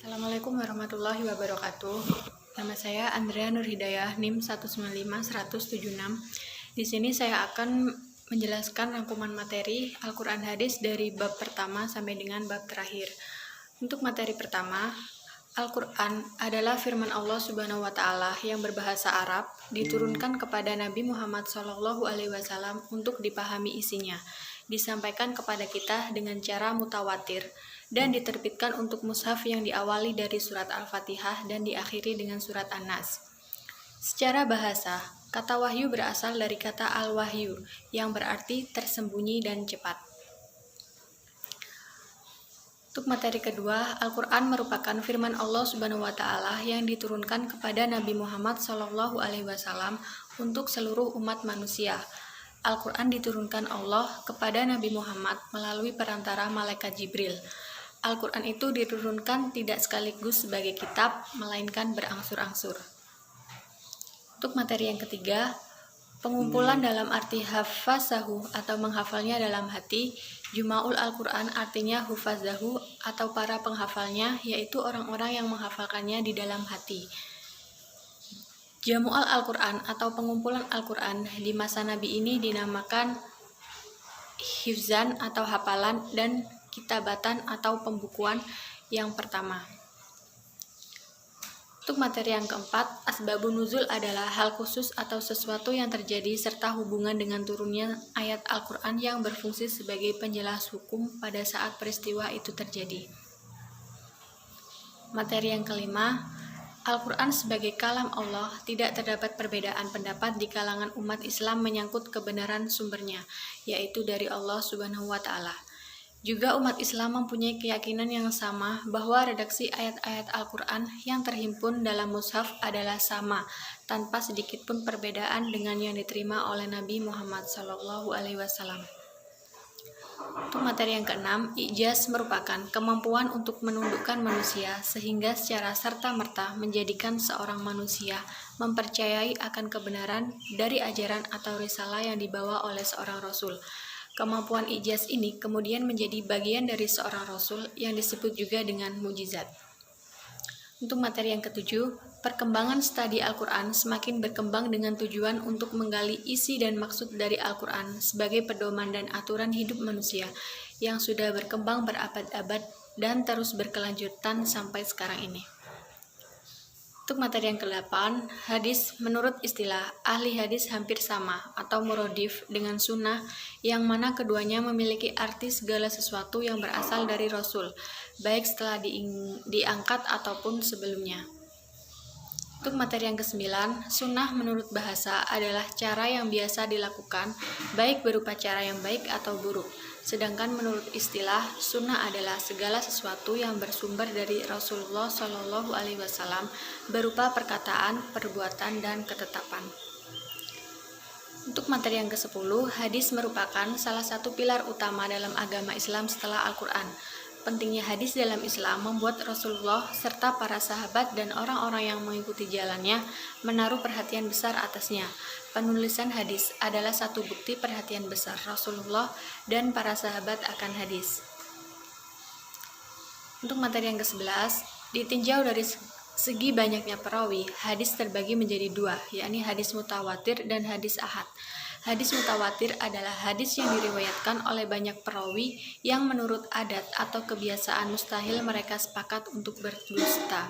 Assalamualaikum warahmatullahi wabarakatuh. Nama saya Andrea Nurhidayah, NIM 195-176. Di sini saya akan menjelaskan rangkuman materi Al-Quran Hadis dari bab pertama sampai dengan bab terakhir. Untuk materi pertama, Al-Quran adalah firman Allah Subhanahu wa Ta'ala yang berbahasa Arab, diturunkan kepada Nabi Muhammad SAW untuk dipahami isinya, disampaikan kepada kita dengan cara mutawatir, dan diterbitkan untuk mushaf yang diawali dari surat Al-Fatihah dan diakhiri dengan surat An-Nas. Secara bahasa, kata wahyu berasal dari kata al-wahyu yang berarti tersembunyi dan cepat. Untuk materi kedua, Al-Quran merupakan firman Allah Subhanahu wa Ta'ala yang diturunkan kepada Nabi Muhammad SAW untuk seluruh umat manusia. Al-Quran diturunkan Allah kepada Nabi Muhammad melalui perantara malaikat Jibril. Al-Quran itu diturunkan tidak sekaligus sebagai kitab, melainkan berangsur-angsur. Untuk materi yang ketiga, pengumpulan dalam arti hafazahu atau menghafalnya dalam hati. Juma'ul Al-Quran artinya hufazahu atau para penghafalnya, yaitu orang-orang yang menghafalkannya di dalam hati. Jamu'al Al-Quran atau pengumpulan Al-Quran di masa Nabi ini dinamakan hifzan atau hafalan dan kitabatan atau pembukuan yang pertama. Untuk materi yang keempat, asbabun nuzul adalah hal khusus atau sesuatu yang terjadi serta hubungan dengan turunnya ayat Al-Quran yang berfungsi sebagai penjelas hukum pada saat peristiwa itu terjadi. Materi yang kelima, Al-Quran sebagai kalam Allah, tidak terdapat perbedaan pendapat di kalangan umat Islam menyangkut kebenaran sumbernya, yaitu dari Allah Subhanahu wa Ta'ala. Juga umat Islam mempunyai keyakinan yang sama bahwa redaksi ayat-ayat Al-Quran yang terhimpun dalam mushaf adalah sama, tanpa sedikit pun perbedaan dengan yang diterima oleh Nabi Muhammad SAW. Untuk materi yang keenam, ijaz merupakan kemampuan untuk menundukkan manusia sehingga secara serta-merta menjadikan seorang manusia mempercayai akan kebenaran dari ajaran atau risalah yang dibawa oleh seorang rasul. Kemampuan ijaz ini kemudian menjadi bagian dari seorang rasul yang disebut juga dengan mujizat. Untuk materi yang ketujuh, perkembangan studi Al-Quran semakin berkembang dengan tujuan untuk menggali isi dan maksud dari Al-Quran sebagai pedoman dan aturan hidup manusia yang sudah berkembang berabad-abad dan terus berkelanjutan sampai sekarang ini. Untuk materi yang ke-8, hadis menurut istilah ahli hadis hampir sama atau muradif dengan sunnah, yang mana keduanya memiliki arti segala sesuatu yang berasal dari Rasul, baik setelah diangkat ataupun sebelumnya. Untuk materi yang ke-9, sunnah menurut bahasa adalah cara yang biasa dilakukan, baik berupa cara yang baik atau buruk. Sedangkan menurut istilah, sunnah adalah segala sesuatu yang bersumber dari Rasulullah SAW berupa perkataan, perbuatan, dan ketetapan. Untuk materi yang ke-10, hadis merupakan salah satu pilar utama dalam agama Islam setelah Al-Quran. Pentingnya hadis dalam Islam membuat Rasulullah serta para sahabat dan orang-orang yang mengikuti jalannya menaruh perhatian besar atasnya. Penulisan hadis adalah satu bukti perhatian besar Rasulullah dan para sahabat akan hadis. Untuk materi yang ke-11, ditinjau dari segi banyaknya perawi, hadis terbagi menjadi dua, yakni hadis mutawatir dan hadis ahad. Hadis mutawatir adalah hadis yang diriwayatkan oleh banyak perawi yang menurut adat atau kebiasaan mustahil mereka sepakat untuk berdusta.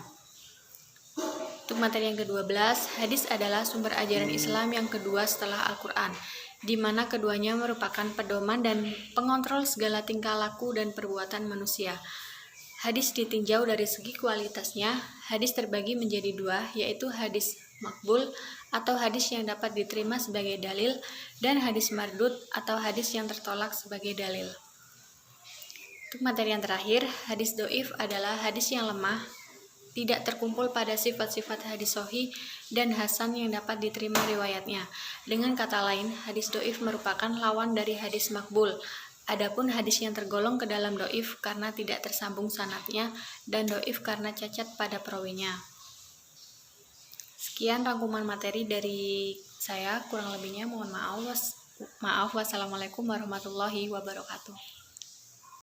Untuk materi yang ke-12, hadis adalah sumber ajaran Islam yang kedua setelah Al-Quran, di mana keduanya merupakan pedoman dan pengontrol segala tingkah laku dan perbuatan manusia. Hadis ditinjau dari segi kualitasnya, hadis terbagi menjadi dua, yaitu hadis makbul atau hadis yang dapat diterima sebagai dalil, dan hadis mardud atau hadis yang tertolak sebagai dalil. Untuk materi yang terakhir, hadis do'if adalah hadis yang lemah, tidak terkumpul pada sifat-sifat hadis sahih dan hasan yang dapat diterima riwayatnya. Dengan kata lain, hadis do'if merupakan lawan dari hadis makbul. Adapun hadis yang tergolong ke dalam do'if karena tidak tersambung sanadnya dan do'if karena cacat pada perawinya. Sekian rangkuman materi dari saya, kurang lebihnya mohon maaf. Wassalamualaikum warahmatullahi wabarakatuh.